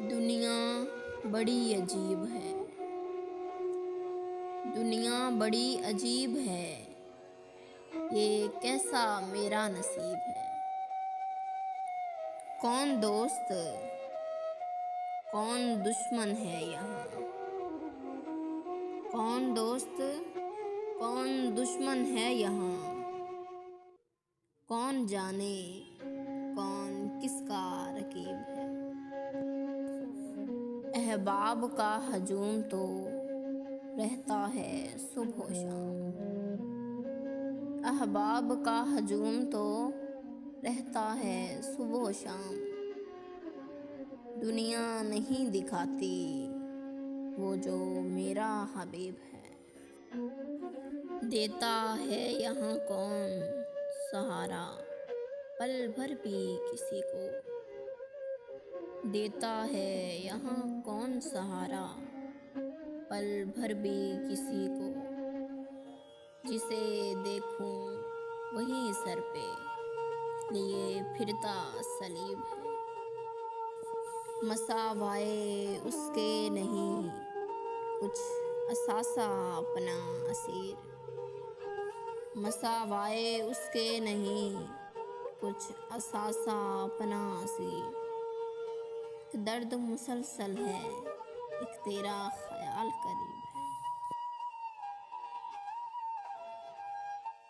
दुनिया बड़ी अजीब है। दुनिया बड़ी अजीब है। ये कैसा मेरा नसीब है। कौन दोस्त कौन दुश्मन है यहाँ। कौन दोस्त कौन दुश्मन है यहाँ। कौन जाने कौन किसका रकीब है। अहबाब का हजूम तो रहता है सुबह शाम। अहबाब का हजूम तो रहता है सुबह शाम। दुनिया नहीं दिखाती वो जो मेरा हबीब है। देता है यहाँ कौन सहारा पल भर भी किसी को। देता है यहाँ कौन सहारा पल भर भी किसी को। जिसे देखूं वही सर पे लिए फिरता सलीब है। मसावाए उसके नहीं कुछ असासा अपना असीर। मसावाए उसके नहीं कुछ असासा अपना असीर। एक दर्द मुसलसल है एक तेरा ख्याल करीब।